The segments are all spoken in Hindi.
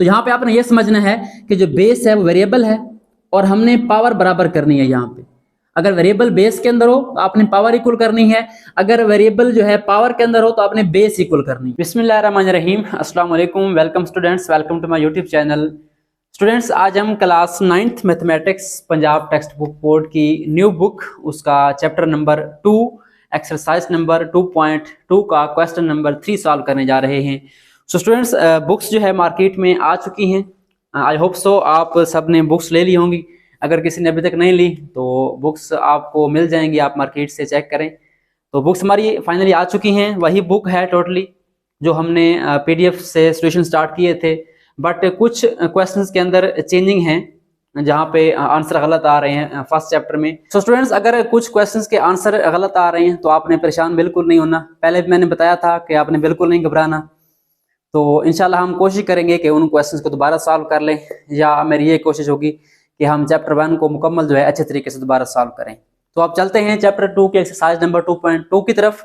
तो यहाँ पे आपने ये समझना है कि जो बेस है वो वेरिएबल है और हमने पावर बराबर करनी है। यहाँ पे अगर वेरिएबल बेस के अंदर हो तो आपने पावर इक्वल करनी है, अगर वेरिएबल जो है पावर के अंदर हो तो आपने बेस इक्वल करनी है। बिस्मिल्लाहिर्रहमानिर्रहीम, अस्सलाम वालेकुम, welcome students, welcome to my YouTube channel. Students, आज हम class 9th mathematics Punjab text book board की न्यू बुक उसका चैप्टर नंबर 2 एक्सरसाइज नंबर 2.2 का क्वेश्चन नंबर 3 सॉल्व करने जा रहे हैं। सो स्टूडेंट्स, बुक्स जो है मार्केट में आ चुकी हैं। आई होप सो आप सब ने बुक्स ले ली होंगी। अगर किसी ने अभी तक नहीं ली तो बुक्स आपको मिल जाएंगी, आप मार्केट से चेक करें। तो बुक्स हमारी फाइनली आ चुकी हैं, वही बुक है टोटली जो हमने PDF से सॉल्यूशन स्टार्ट किए थे, बट कुछ क्वेश्चंस के अंदर चेंजिंग हैं जहाँ पे आंसर गलत आ रहे हैं फर्स्ट चैप्टर में। सो स्टूडेंट्स, अगर कुछ क्वेश्चंस के आंसर गलत आ रहे हैं तो आपने परेशान बिल्कुल नहीं होना। पहले भी मैंने बताया था कि आपने बिल्कुल नहीं घबराना। तो इंशाल्लाह हम कोशिश करेंगे कि उन क्वेश्चंस को दोबारा सॉल्व कर लें, या मेरी ये कोशिश होगी कि हम चैप्टर 1 को मुकम्मल जो है अच्छे तरीके से दोबारा सॉल्व करें। तो आप चलते हैं चैप्टर 2 के एक्सरसाइज नंबर 2.2 की तरफ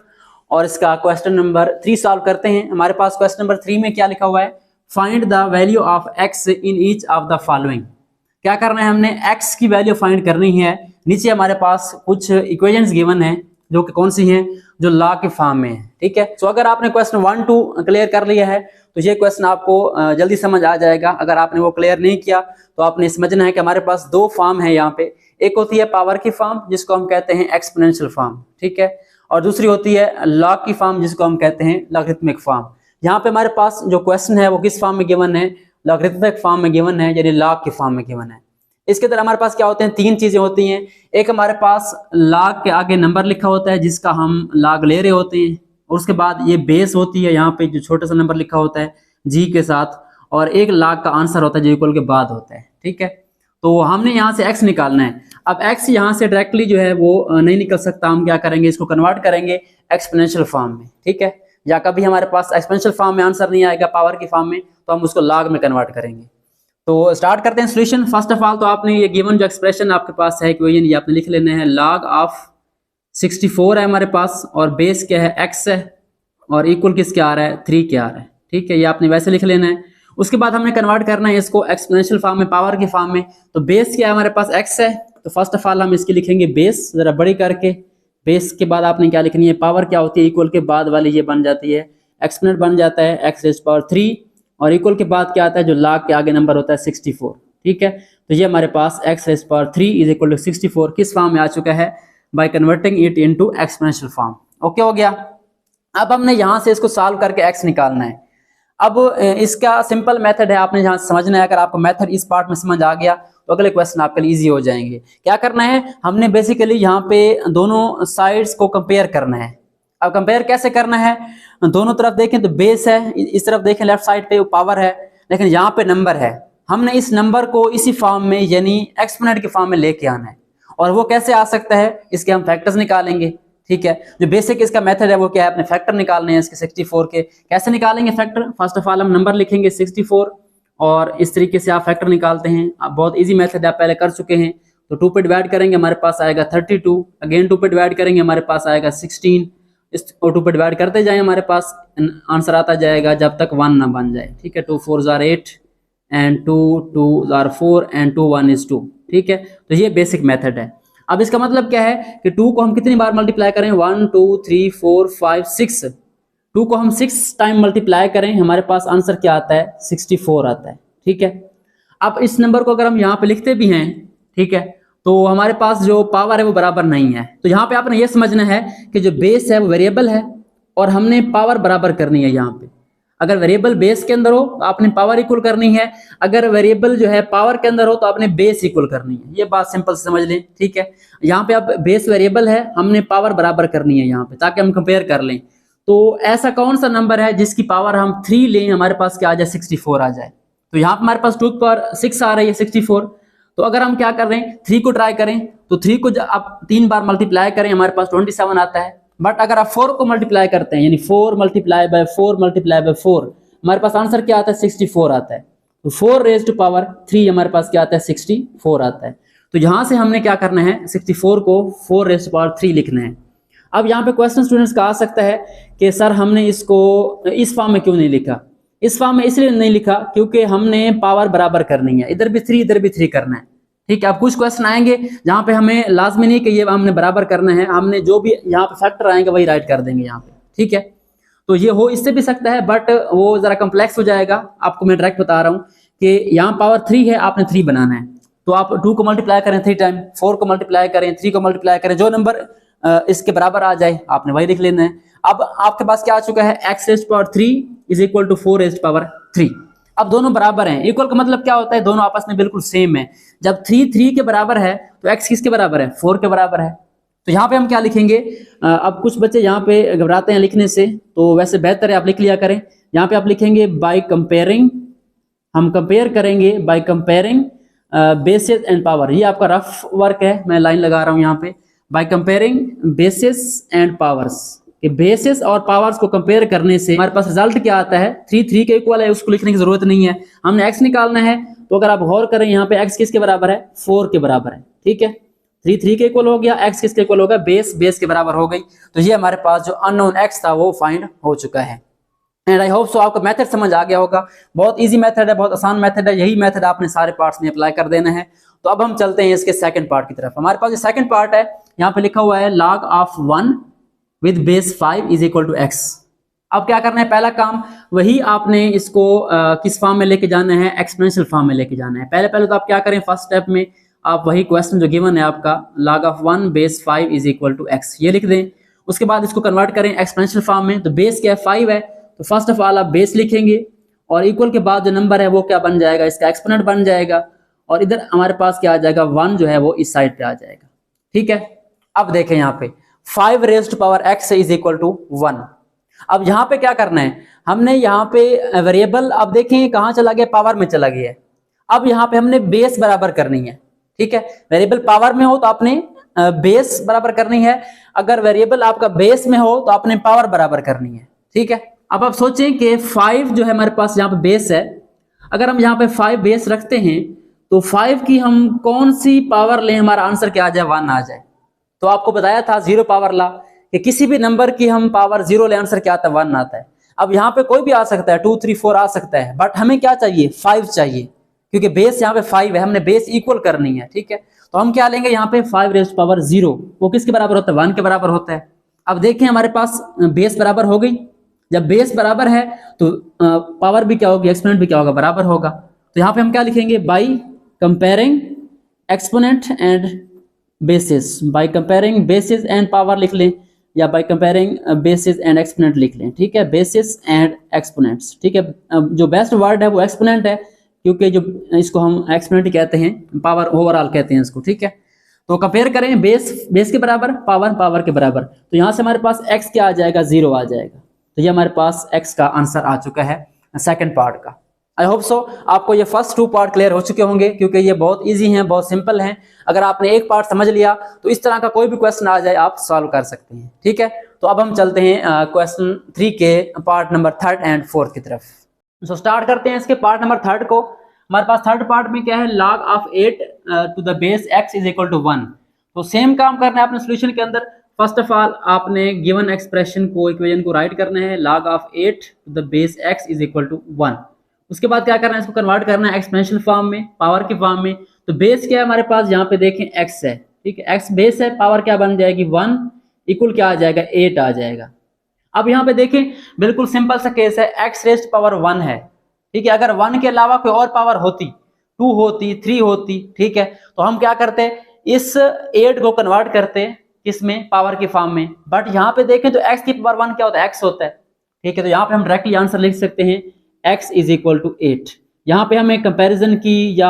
और इसका क्वेश्चन नंबर 3 सॉल्व करते हैं। हमारे पास क्वेश्चन नंबर 3 में क्या लिखा हुआ है, find the value of x in each of the following. क्या करना है, हमने x की वैल्यू फाइंड करनी है। नीचे हमारे पास कुछ इक्वेशंस गिवन है जो कि कौन सी हैं, जो लॉ के फॉर्म में है। ठीक है, तो अगर आपने क्वेश्चन 1, 2 क्लियर कर लिया है तो ये क्वेश्चन आपको जल्दी समझ आ जाएगा। अगर आपने वो क्लियर नहीं किया तो आपने समझना है कि हमारे पास दो फॉर्म है यहाँ पे। एक होती है पावर की फॉर्म जिसको हम कहते हैं एक्सपोनेंशियल फॉर्म, ठीक है, और दूसरी होती है लॉग की फॉर्म जिसको हम कहते हैं लॉगरिथमिक फॉर्म। यहाँ पे हमारे पास जो क्वेश्चन है वो किस फॉर्म में गिवन है, लॉगरिथमिक फॉर्म में गिवन है, यानी लॉग की फॉर्म में गिवन है। इसके तरह हमारे पास क्या होते हैं, तीन चीजें होती हैं। एक हमारे पास लॉग के आगे नंबर लिखा होता है जिसका हम लॉग ले रहे होते हैं, और उसके बाद ये बेस होती है यहाँ पे जो छोटा सा नंबर लिखा होता है जी के साथ, और एक लॉग का आंसर होता है जो इक्वल के बाद होता है। ठीक है, तो हमने यहाँ से x निकालना है। अब x यहाँ से डायरेक्टली जो है वो नहीं निकल सकता, हम क्या करेंगे, इसको कन्वर्ट करेंगे एक्सपोनेंशियल फॉर्म में। ठीक है, या कभी हमारे पास एक्सपोनेंशियल फॉर्म में आंसर नहीं आएगा पावर की फॉर्म में तो हम उसको लॉग में कन्वर्ट करेंगे। तो स्टार्ट करते हैं सॉल्यूशन। फर्स्ट ऑफ ऑल तो आपने ये गिवन जो एक्सप्रेशन आपके पास है इक्वेशन, ये आपने लिख लेना है। लॉग ऑफ 64 है हमारे पास और बेस क्या है x है, और इक्वल किसके आ रहा है, 3 के आ रहा है। ठीक है, ये आपने वैसे लिख लेना है। उसके बाद हमने कन्वर्ट करना है इसको एक्सपोनेंशियल फॉर्म में, पावर की फॉर्म में। तो बेस क्या है हमारे पास, x है, तो फर्स्ट ऑफ ऑल हम इसकी लिखेंगे बेस, जरा बड़ी करके। बेस के बाद आपने क्या लिखनी है, पावर क्या होती है, इक्वल के बाद वाली ये बन जाती है, एक्सपोनेंट बन जाता है x रेज़ पावर 3, और इक्वल के बाद क्या आता है, जो लॉग के आगे नंबर होता है 64। ठीक है, तो ये हमारे पास x raise power 3 is equal to 64 किस फॉर्म में आ चुका है, by converting it into exponential form. Okay हो गया। अब हमने यहाँ से इसको सॉल्व करके x निकालना है। अब इसका सिंपल मेथड है, आपने यहाँ समझना है। अगर आपको मेथड इस पार्ट में समझ आ गया तो अगले क्वेश्चन आपके लिए इजी हो जाएंगे। क्या करना है, हमने बेसिकली यहाँ पे दोनों साइड्स को कंपेयर करना है। अब कंपेयर कैसे करना है, दोनों तरफ देखें तो बेस है, इस तरफ देखें लेफ्ट साइड पे पावर है, लेकिन यहाँ पे नंबर है। हमने इस नंबर को इसी फॉर्म में यानी एक्सपोनेंट की फॉर्म में लेके आना है। और वो कैसे आ सकता है, इसके हम फैक्टर्स निकालेंगे। ठीक है, जो बेसिक इसका मेथड है वो क्या है, अपने फैक्टर निकालने हैं इसके 64 के। कैसे निकालेंगे फैक्टर, फर्स्ट ऑफ ऑल हम नंबर लिखेंगे 64 और इस तरीके से आप फैक्टर निकालते हैं। अब बहुत इजी मेथड है, आप पहले कर चुके हैं। तो 2 पे डिवाइड करेंगे हमारे पास आएगा 32, अगेन 2 पे डिवाइड करेंगे हमारे पास आएगा 16, इस 2 पे डिवाइड करते जाए हमारे पास आंसर आता जाएगा जब तक 1 ना बन जाए। ठीक है, 2 4 are 8 and 2 2 are 4 and 2 1 is 2। ठीक है, तो ये बेसिक मेथड है। अब इसका मतलब क्या है कि 2 को हम कितनी बार मल्टीप्लाई करें, 1 2 3 4 5 6, 2 को हम 6 टाइम मल्टीप्लाई करें, हमारे पास आंसर क्या आता है, 64 आता है। ठीक है, अब इस नंबर को अगर हम यहाँ पे लिखते भी हैं, ठीक है, तो हमारे पास जो पावर है वो बराबर नहीं है। तो यहाँ पे आपने ये समझना है कि जो बेस है वो वेरिएबल है और हमने पावर बराबर करनी है। यहाँ पे अगर वेरिएबल बेस के अंदर हो तो आपने पावर इक्वल करनी है, अगर वेरिएबल जो है पावर के अंदर हो तो आपने बेस इक्वल करनी है। ये बात सिंपल समझ लें। ठीक है, यहाँ पे अब बेस वेरिएबल है, हमने पावर बराबर करनी है यहाँ पे, ताकि हम कंपेयर कर लें। तो ऐसा कौन सा नंबर है जिसकी पावर हम 3 लें, हमारे पास क्या आ जाए, 64 आ जाए। तो यहाँ पे हमारे पास 2 की पावर 6 आ रही है 64। तो अगर हम क्या कर रहे हैं, 3 को ट्राई करें तो 3 को आप 3 बार मल्टीप्लाई करें, हमारे पास 27 आता है। बट अगर आप 4 को मल्टीप्लाई करते हैं, यानी 4 मल्टीप्लाई बाय 4 मल्टीप्लाई बाय 4, हमारे पास आंसर क्या आता है, 64 आता है। तो 4 रेज़ टू पावर 3 हमारे पास क्या आता है, 64 आता है। तो यहाँ से हमने क्या करना है, 64 को 4 रेज़ टू पावर 3 लिखना है। अब यहाँ पे क्वेश्चन स्टूडेंट्स का आ सकता है कि सर हमने इसको इस फॉर्म में क्यों नहीं लिखा। इस फॉर्म में इसलिए नहीं लिखा क्योंकि हमने पावर बराबर करनी है, इधर भी 3 इधर भी 3 करना है, ठीक है। अब कुछ क्वेश्चन आएंगे जहां पे हमें लाजमी नहीं कि ये हमने बराबर करना है, हमने जो भी यहाँ पे फैक्टर आएंगे वही राइट कर देंगे यहाँ पे, ठीक है। तो ये हो इससे भी सकता है, बट वो जरा कम्प्लेक्स हो जाएगा। आपको मैं डायरेक्ट बता रहा हूँ कि यहाँ पावर 3 है, आपने 3 बनाना है, तो आप 2 को मल्टीप्लाई करें 3 टाइम, 4 को मल्टीप्लाई करें, 3 को मल्टीप्लाई करें, जो नंबर इसके बराबर आ जाए आपने वही लिख लेना है। अब आपके पास क्या आ चुका है, x raise power 3 is equal to 4 raise power 3। अब दोनों बराबर हैं, इक्वल का मतलब क्या होता है, दोनों आपस में बिल्कुल सेम है। जब 3 के बराबर है तो x किसके बराबर है, 4 के बराबर है। तो यहाँ पे हम क्या लिखेंगे, अब कुछ बच्चे यहाँ पे घबराते हैं लिखने से, तो वैसे बेहतर है आप लिख लिया करें। यहाँ पे आप लिखेंगे बाय कंपेयरिंग, हम कंपेयर करेंगे by comparing basis and power. ये आपका रफ वर्क है, मैं लाइन लगा रहा हूँ यहाँ पे, by comparing basis and powers, कि बेसिस और पावर्स को कंपेयर करने से हमारे पास रिजल्ट क्या आता है, 3 के इक्वल है, उसको लिखने की जरूरत नहीं है, हमने x निकालना है। तो अगर आप गौर करें यहाँ पे x किसके बराबर है, 4 के बराबर है, ठीक है। 3 के इक्वल हो गया, x किसके इक्वल होगा, बेस के बराबर हो गई। तो ये हमारे पास जो अननोन x था वो फाइंड हो चुका है। एंड आई होप सो आपको मेथड समझ आ गया होगा। बहुत इजी मेथड है, बहुत आसान मेथड है, यही मेथड आपने सारे पार्ट्स में अप्लाई कर देना है। तो अब हम चलते हैं इसके सेकंड पार्ट की तरफ। हमारे पास जो सेकंड पार्ट है, यहाँ पे लिखा हुआ है log of 1 with base 5 is equal to x। अब क्या करना है, पहला काम वही आपने इसको किस फॉर्म में लेके जाना है, एक्सपोनेंशियल फॉर्म में लेके जाना है। पहले तो आप क्या करें, फर्स्ट स्टेप में आप वही क्वेश्चन जो गिवन है आपका, log of 1 base 5 is equal to x, ये लिख दें। उसके बाद इसको कन्वर्ट करें एक्सपोनेंशियल फॉर्म में। तो बेस क्या है, 5 है, तो फर्स्ट ऑफ ऑल आप बेस लिखेंगे और इक्वल के बाद जो नंबर है वो क्या बन जाएगा, इसका एक्सपोनेंट बन जाएगा, और इधर हमारे पास क्या आ जाएगा, 1 जो है वो इस साइड पे आ जाएगा, ठीक है। अब देखें यहाँ पे 5 raised power x is equal to 1। अब यहाँ पे क्या करना है, हमने यहाँ पे वेरिएबल, अब देखें कहाँ चला गया, पावर में चला गया है। अब यहाँ पे हमने बेस बराबर करनी है, ठीक है। वेरिएबल पावर में हो तो आपने बेस बराबर करनी है, अगर वेरिएबल आपका बेस में हो तो आपने पावर बराबर करनी है, ठीक है। अब आप सोचें कि 5 जो है हमारे पास यहाँ पे बेस है, अगर हम यहाँ पे 5 बेस रखते हैं तो 5 की हम कौन सी पावर लें, हमारा आंसर क्या आ जाए, 1 आ जाए। तो आपको बताया था 0 पावर ला, कि किसी भी नंबर की हम पावर 0 ले, आंसर क्या आता है, 1 आता है। अब यहाँ पे कोई भी आ सकता है, 2 3 4 आ सकता है, बट हमें क्या चाहिए, 5 चाहिए, क्योंकि बेस यहाँ पे 5 है, हमने बेस इक्वल करनी है, ठीक है। तो हम क्या लेंगे यहाँ पे 5 रेज़्ड पावर 0, वो किसके बराबर होता है, 1 के बराबर होता है। अब देखें हमारे पास बेस बराबर हो गई, जब बेस बराबर है तो पावर भी क्या होगी, एक्सपोनेंट भी क्या होगा, बराबर होगा। तो यहाँ पे हम क्या लिखेंगे, by comparing exponent and bases, by comparing basis and power लिख लें, या by comparing basis and exponent लिख लें, ठीक है, बेसिस एंड एक्सपोनेंट्स, ठीक है। जो बेस्ट वर्ड है वो एक्सपोनेंट है, क्योंकि जो इसको हम एक्सपोनेंट कहते हैं, पावर ओवरऑल कहते हैं इसको, ठीक है। तो कंपेयर करें बेस के बराबर, पावर के बराबर, तो यहाँ से हमारे पास x क्या आ जाएगा, 0 आ जाएगा। तो ये हमारे पास x का आंसर आ चुका है सेकंड पार्ट का। आई होप सो आपको ये फर्स्ट 2 पार्ट क्लियर हो चुके होंगे, क्योंकि ये बहुत इजी हैं, बहुत सिंपल हैं। अगर आपने एक पार्ट समझ लिया तो इस तरह का कोई भी क्वेश्चन आ जाए आप सॉल्व कर सकते हैं, ठीक है। तो अब हम चलते हैं क्वेश्चन 3 के पार्ट नंबर 3 एंड 4 की तरफ। सो स्टार्ट करते हैं इसके पार्ट नंबर 3 को। हमारे पास थर्ड पार्ट में क्या है, log of 8 to the base x is equal to 1। तो सेम काम करना है आपने सोल्यूशन के अंदर। फर्स्ट ऑफ ऑल आपने गिवन एक्सप्रेशन को, इक्वेशन को राइट करना है, log of 8 to the base x is equal to 1। उसके बाद क्या करना है, इसको कन्वर्ट करना है एक्सपोनेंशियल फॉर्म में, पावर के फॉर्म में। तो बेस क्या है हमारे पास, यहाँ पे देखें x है, ठीक है, x बेस है, पावर क्या बन जाएगी, 1 इक्वल क्या आ जाएगा, 8 आ जाएगा। अब यहाँ पे देखें बिल्कुल सिंपल सा केस है, x रेज़्ड पावर 1 है, ठीक है। अगर 1 के अलावा कोई और पावर होती, 2 होती, 3 होती, ठीक है, तो हम क्या करते, इस 8 को कन्वर्ट करते किसमें, पावर के फॉर्म में। बट यहाँ पे देखें तो x की पावर 1 क्या होता है, x होता है, ठीक है। तो यहाँ पे हम डायरेक्टली आंसर लिख सकते हैं x इज इक्वल टू 8। यहाँ पे हमें कंपैरिजन की या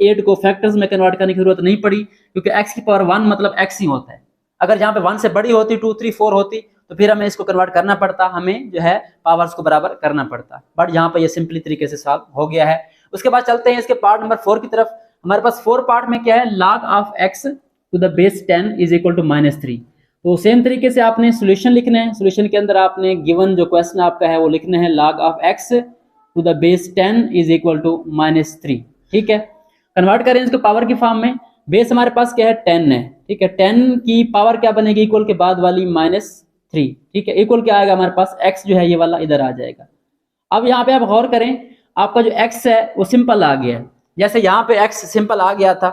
8 को फैक्टर्स में कन्वर्ट करने की जरूरत नहीं पड़ी, क्योंकि x की पावर 1 मतलब x ही होता है। अगर यहाँ पे 1 से बड़ी होती, 2 3 4 होती, तो फिर हमें इसको कन्वर्ट करना पड़ता, हमें जो है पावर्स को बराबर करना पड़ता। बट यहाँ पे ये सिंपली तरीके से सॉल्व हो गया है। उसके बाद चलते हैं इसके पार्ट नंबर 4 की तरफ। हमारे पास 4 पार्ट में क्या है, log of x to the base 10 is equal to -3। तो सेम तरीके से आपने सोल्यूशन लिखना है। सोल्यूशन के अंदर आपने गिवन जो क्वेश्चन आपका है वो लिखना है, log of x to the base 10 is equal to -3, ठीक है। कन्वर्ट करें इसको पावर की फॉर्म में। बेस हमारे पास क्या है, 10 है, ठीक है। 10 की पावर क्या बनेगी, इक्वल के बाद वाली -3, ठीक है। इक्वल क्या आएगा हमारे पास, x जो है ये वाला इधर आ जाएगा। अब यहाँ पे आप गौर करें, आपका जो x है वो सिंपल आ गया है। जैसे यहाँ पे x सिंपल आ गया था,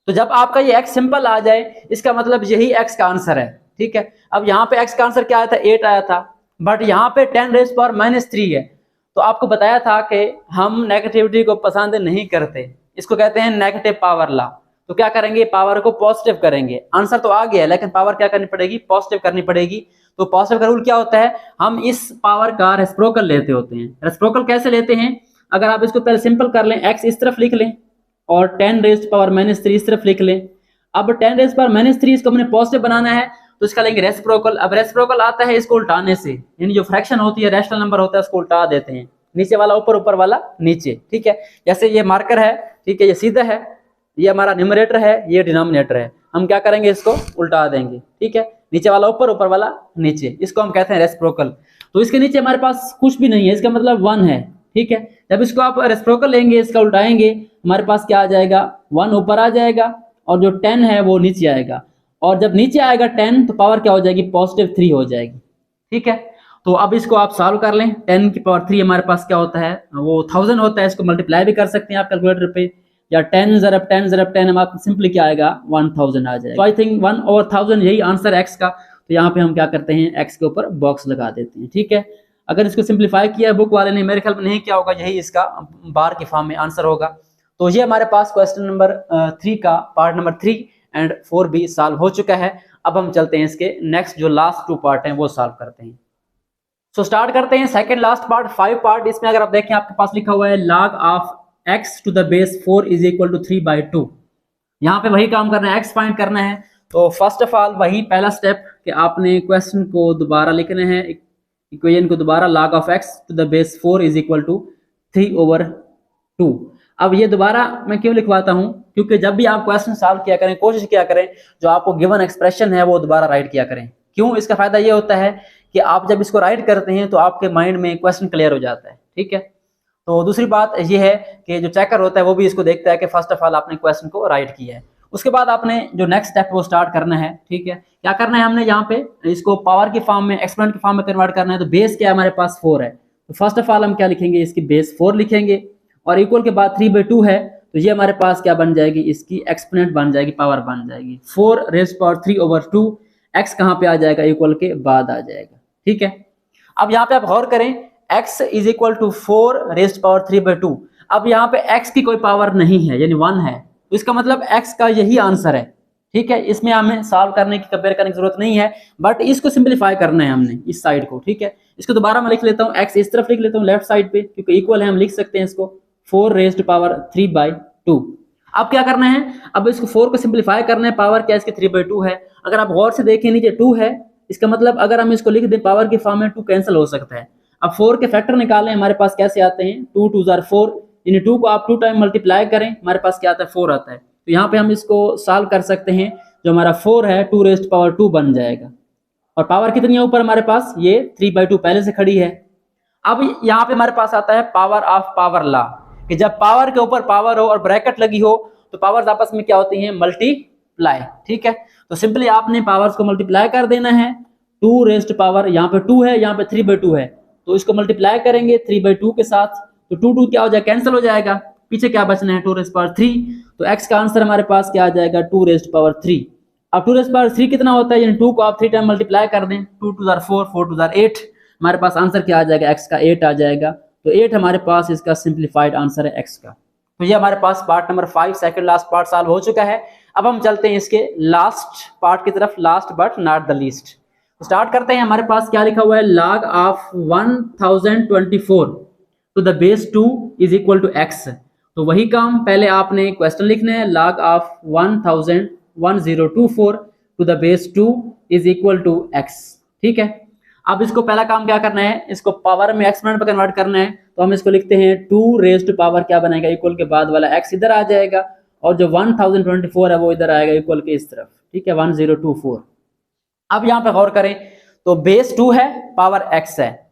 तो जब आपका ये x सिंपल आ जाए इसका मतलब यही x का आंसर है। ठीक है, अब यहाँ पे x का आंसर क्या आया था, 8 आया था, बट यहाँ पे 10⁻³ है। तो आपको बताया था कि हम नेगेटिविटी को पसंद नहीं करते, इसको कहते हैं नेगेटिव पावर लॉ। तो क्या करेंगे, पावर को पॉजिटिव करेंगे। आंसर तो आ गया है लेकिन पावर क्या करनी पड़ेगी, पॉजिटिव करनी पड़ेगी। तो पॉजिटिव का रूल क्या होता है, हम इस पावर का रेसिप्रोकल लेते होते हैं। रेसिप्रोकल कैसे लेते हैं, अगर आप इसको पहले सिंपल कर लें, x इस तरफ लिख लें और 10⁻³ इस तरफ लिख लें। अब 10⁻³ इसको हमने पॉजिटिव बनाना है तो इसका लेंगे रेसिप्रोकल। अब रेसिप्रोकल आता है इसको उल्टाने से, यानी जो फ्रैक्शन होती है, रैशनल नंबर होता है, उसको उल्टा देते हैं, नीचे वाला ऊपर, ऊपर वाला नीचे। ठीक है, जैसे ये मार्कर है, ठीक है, ये सीधा है, ये हमारा न्यूमरेटर है, ये डिनोमिनेटर है, हम क्या करेंगे, इसको उल्टा देंगे। ठीक है, नीचे वाला ऊपर, ऊपर वाला नीचे, इसको हम कहते हैं रेसिप्रोकल। तो इसके नीचे हमारे पास कुछ भी नहीं है, इसका मतलब 1 है। ठीक है, जब इसको आप रेसिप्रोकल लेंगे, इसका उल्टाएंगे, हमारे पास क्या आ जाएगा, 1 ऊपर आ जाएगा और जो 10 है वो नीचे आएगा, और जब नीचे आएगा 10 तो पावर क्या हो जाएगी, +3 हो जाएगी। ठीक है, तो अब इसको आप सॉल्व कर लें। 10 की पावर 3 हमारे पास क्या होता है, वो 1000 होता है। इसको मल्टीप्लाई भी कर सकते हैं आप कैलकुलेटर पे, या 10 ज़रब 10 ज़रब 10 हमारा सिंपली क्या आएगा, 1000 आ जाएगा। तो आई थिंक 1/1000 यही आंसर एक्स का। तो यहाँ पे हम क्या करते हैं, एक्स के ऊपर बॉक्स लगा देते हैं। ठीक है, अगर इसको सिंप्लीफाई किया बुक वाले ने, मेरे ख्याल में नहीं किया होगा, यही इसका बार के फॉर्म में आंसर होगा। तो ये हमारे पास क्वेश्चन नंबर 3 का पार्ट नंबर 3 एंड 4 भी सॉल्व हो चुका है। अब हम चलते हैं इसके नेक्स्ट जो लास्ट 2 पार्ट हैं वो सॉल्व करते हैं। सो स्टार्ट करते हैं सेकंड लास्ट पार्ट, 5 पार्ट। इसमें अगर आप देखें, आपके पास लिखा हुआ है log of x to the base 4 is equal to 3/2। यहाँ पे वही काम करना है, x फाइंड करना है। तो फर्स्ट ऑफ ऑल वही पहला स्टेप कि आपने क्वेश्चन को दोबारा लिखना है, इक्वेशन को दोबारा, log of x to the base 4 is equal to 3/2। अब ये दोबारा मैं क्यों लिखवाता हूँ, क्योंकि जब भी आप क्वेश्चन सॉल्व किया करें, कोशिश किया करें जो आपको गिवन एक्सप्रेशन है वो दोबारा राइट किया करें। क्यों, इसका फायदा ये होता है कि आप जब इसको राइट करते हैं तो आपके माइंड में क्वेश्चन क्लियर हो जाता है। ठीक है, तो दूसरी बात ये है कि जो चेकर होता है वो भी इसको देखता है कि फर्स्ट ऑफ ऑल आपने क्वेश्चन को राइट किया है। उसके बाद आपने जो नेक्स्ट स्टेप वो स्टार्ट करना है। ठीक है, क्या करना है, हमने यहाँ पे इसको पावर के फॉर्म में, एक्सपोनेंट के फॉर्म में कन्वर्ट करना है। तो बेस क्या है, हमारे पास 4 है। तो फर्स्ट ऑफ ऑल हम क्या लिखेंगे, इसकी बेस 4 लिखेंगे, और इक्वल के बाद 3/2 है, तो ये हमारे पास क्या बन जाएगी, इसकी एक्सपोनेंट बन जाएगी, पावर बन जाएगी 4⁻³ x कहाँ पे आ जाएगा, इक्वल के बाद आ जाएगा। ठीक है, अब यहाँ पे आप गौर करें, x इज इक्वल टू 4⁻³ अब यहाँ पे x की कोई पावर नहीं है, यानी 1 है, तो इसका मतलब x का यही आंसर है। ठीक है, इसमें हमें सॉल्व करने की, कंपेयर करने की जरूरत नहीं है, बट इसको सिंप्लीफाई करना है हमने इस साइड को। ठीक है, इसको दोबारा मैं लिख लेता हूँ, x इस तरफ लिख लेता हूँ लेफ्ट साइड पे, क्योंकि इक्वल है, हम लिख सकते हैं इसको 4⁻³ अब क्या करना है, अब इसको 4 को सिंप्लीफाई करना है, पावर क्या है इसके 3/2 है। अगर आप गौर से देखें, नीचे 2 है, इसका मतलब अगर हम इसको लिख दें पावर के फॉर्म में 2 कैंसिल हो सकता है। अब 4 के फैक्टर निकालें, हमारे पास कैसे आते हैं, 2 2 ज़ार 4, यानी 2 को आप 2 टाइम मल्टीप्लाई करें, हमारे पास क्या आता है, 4 आता है। तो यहाँ पे हम इसको सॉल्व कर सकते हैं, जो हमारा 4 है 2⁻² बन जाएगा, और पावर कितनी है ऊपर हमारे पास, ये 3/2 पहले से खड़ी है। अब यहाँ पे हमारे पास आता है पावर ऑफ पावर लॉ, कि जब पावर के ऊपर पावर हो और ब्रैकेट लगी हो तो पावर्स आपस में क्या होती हैं, मल्टीप्लाई। ठीक है, तो सिंपली आपने पावर्स को मल्टीप्लाई कर देना है। 2⁻, यहाँ पे 2 है, यहाँ पे 3/2 है, तो इसको मल्टीप्लाई करेंगे 3/2 के साथ, तो 2 2 क्या हो जाएगा, कैंसिल हो जाएगा, पीछे क्या बचना है, 2⁻3। तो x का आंसर हमारे पास क्या आ जाएगा, 2⁻3। अब 2⁻3 कितना होता है, यानी 2 को आप 3 टाइम मल्टीप्लाई कर दें, 2 2 ज़ार 4, 4 2 ज़ार 8, हमारे पास आंसर क्या आ जाएगा, x का 8 आ जाएगा। तो 8 हमारे पास इसका सिंप्लीफाइड आंसर है x का। तो ये हमारे पास part number 5 second last part solve हो चुका है। अब हम चलते हैं इसके लास्ट पार्ट की तरफ, last but not the least. तो स्टार्ट करते हैं, हमारे पास क्या लिखा हुआ है, log of 1024 to the base 2 is equal to x। तो वही काम, पहले आपने क्वेश्चन लिखना है, log of 1024 to the base 2 is equal to x। ठीक है, अब इसको पहला काम क्या करना है, इसको पावर में एक्सपोनेंट पर कन्वर्ट करना है। तो हम इसको लिखते हैं 2⁻² क्या बनेगा, इक्वल के बाद वाला x इधर आ जाएगा, और जो 1024 है वो इधर आएगा, इक्वल के इस तरफ। ठीक है, 1024। अब यहाँ पे गौर करें, तो बेस 2 है, पावर x है।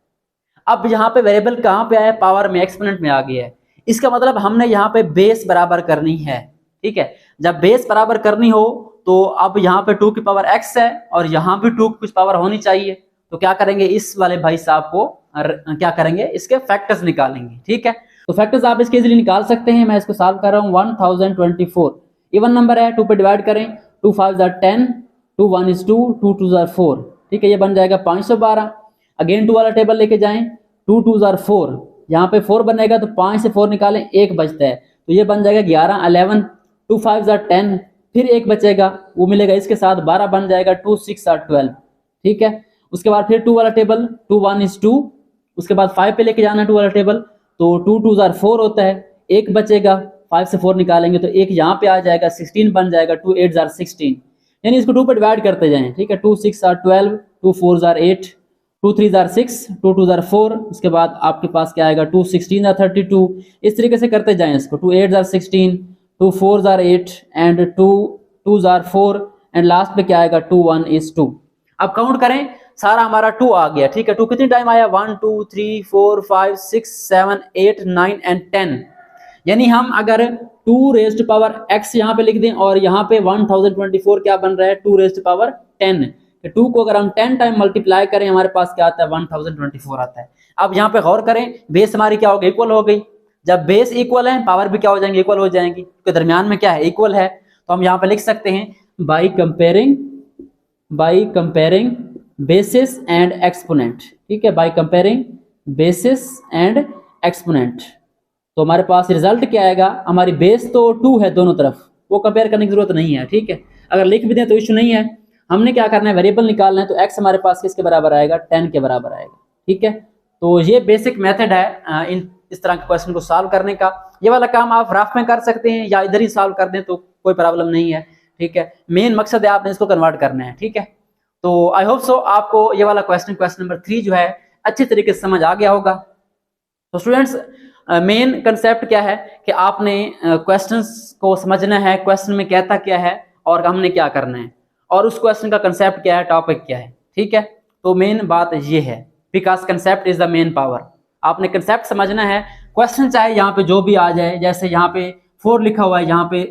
अब यहाँ पे वेरिएबल कहाँ पे आया, पावर में, एक्सपोनेंट में आ गया है। इसका मतलब हमने यहाँ पे बेस बराबर करनी है। ठीक है, जब बेस बराबर करनी हो तो अब यहाँ पे 2 की पावर x है, और यहाँ भी 2 की कुछ पावर होनी चाहिए। तो क्या करेंगे, इस वाले भाई साहब को क्या करेंगे, इसके फैक्टर्स निकालेंगे। ठीक है, तो फैक्टर्स आप इसके इजीली निकाल सकते हैं। मैं इसको सॉल्व कर रहा हूँ। 1024 इवन नंबर है, 2 पे डिवाइड करें, 2 5 10, 2 1 is 2, 2 2 4। ठीक है, ये बन जाएगा 512। अगेन 2 वाला टेबल लेके जाएं, 2 2 4, यहाँ पे 4 बनेगा तो 5 से 4 निकालें, 1 बचता है तो ये बन जाएगा 11 11। 2 5 10, फिर 1 बचेगा वो मिलेगा इसके साथ, 12 बन जाएगा, 2 6 12। ठीक है, उसके बाद फिर 2 वाला टेबल, 2 1 is 2, उसके बाद 5 पे लेके जाना 2 वाला टेबल, तो 2 2 4 होता है, 1 बचेगा, 5 से 4 निकालेंगे तो 1 यहाँ पे आ जाएगा, 16 बन जाएगा, 2 8 16। यानी इसको 2 पे डिवाइड करते जाएं। ठीक है, 2 6 12, 2 4 8, 2 3 6, 2 2 4, उसके बाद आपके पास क्या आएगा, 2 16 32। इस तरीके से करते जाएं इसको, 2 8 16, 2 4 8 एंड 2 2 4 एंड लास्ट पे क्या आएगा, 2 1 is 2। अब काउंट करें, सारा हमारा 2 आ गया। ठीक है, 2 कितनी टाइम आया, 1 2 3 4 5 6 7 8 9 एंड 10। यानी हम अगर 2 रेज़्ड पावर x यहाँ पे लिख दें और यहाँ पे 1024 क्या बन रहा है, 2 रेज़्ड पावर 10। 2 को अगर हम 10 टाइम मल्टीप्लाई करें हमारे पास क्या आता है, 1024 आता है। अब यहाँ पे गौर करें, बेस हमारी क्या हो गई, इक्वल हो गई। जब बेस इक्वल है पावर भी क्या हो जाएंगी, इक्वल हो जाएंगी, तो दरमियान में क्या है, इक्वल है। तो हम यहाँ पे लिख सकते हैं by comparing basis and exponent. ठीक है, by comparing basis and exponent, तो हमारे पास रिजल्ट क्या आएगा, हमारी बेस तो 2 है दोनों तरफ, वो कंपेयर करने की जरूरत नहीं है। ठीक है, अगर लिख भी दें तो इशू नहीं है। हमने क्या करना है, वेरिएबल निकालना है, तो x हमारे पास किसके बराबर आएगा, 10 के बराबर आएगा। ठीक है, तो ये बेसिक मेथड है इस तरह के क्वेश्चन को सॉल्व करने का। ये वाला काम आप रफ में कर सकते हैं या इधर ही सॉल्व कर दें तो कोई प्रॉब्लम नहीं है। ठीक है, मेन मकसद है आपने इसको कन्वर्ट करना है। ठीक है, तो आई होप सो आपको ये वाला क्वेश्चन नंबर 3 जो है अच्छी तरीके से समझ आ गया होगा। तो स्टूडेंट्स, मेन कंसेप्ट क्या है कि आपने क्वेश्चंस को समझना है, क्वेश्चन में कहता क्या है और हमने क्या करना है, और उस क्वेश्चन का कंसेप्ट क्या है, टॉपिक क्या है। ठीक है, तो मेन बात ये है, because concept is the main power. आपने कंसेप्ट समझना है, क्वेश्चन चाहे यहाँ पे जो भी आ जाए, जैसे यहाँ पे 4 लिखा हुआ है, यहाँ पे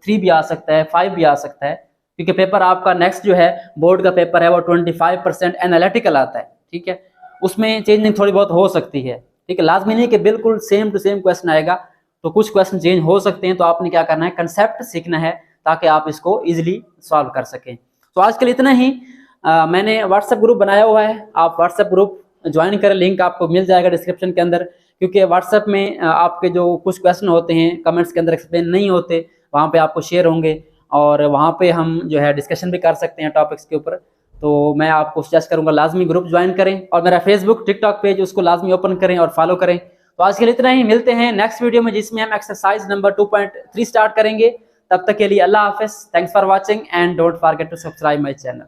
3 भी आ सकता है, 5 भी आ सकता है, क्योंकि पेपर आपका नेक्स्ट जो है बोर्ड का पेपर है वो 25% एनालिटिकल आता है। ठीक है, उसमें चेंजिंग थोड़ी बहुत हो सकती है। ठीक है, लाजमी नहीं कि बिल्कुल सेम टू सेम क्वेश्चन आएगा, तो कुछ क्वेश्चन चेंज हो सकते हैं। तो आपने क्या करना है, कंसेप्ट सीखना है ताकि आप इसको इजीली सॉल्व कर सकें। तो आज के लिए इतना ही। मैंने व्हाट्सएप ग्रुप बनाया हुआ है, आप व्हाट्सएप ग्रुप ज्वाइन करें, लिंक आपको मिल जाएगा डिस्क्रिप्शन के अंदर। क्योंकि व्हाट्सएप में आपके जो कुछ क्वेश्चन होते हैं कमेंट्स के अंदर एक्सप्लेन नहीं होते, वहाँ पे आपको शेयर होंगे और वहाँ पे हम जो है डिस्कशन भी कर सकते हैं टॉपिक्स के ऊपर। तो मैं आपको सजेस्ट करूंगा लाजमी ग्रुप ज्वाइन करें और मेरा फेसबुक टिकटॉक पेज उसको लाजमी ओपन करें और फॉलो करें। तो आज के लिए इतना ही, मिलते हैं नेक्स्ट वीडियो में जिसमें हम एक्सरसाइज नंबर 2.3 स्टार्ट करेंगे। तब तक के लिए अल्लाह हाफिज़, thanks for watching and don't forget to subscribe my channel.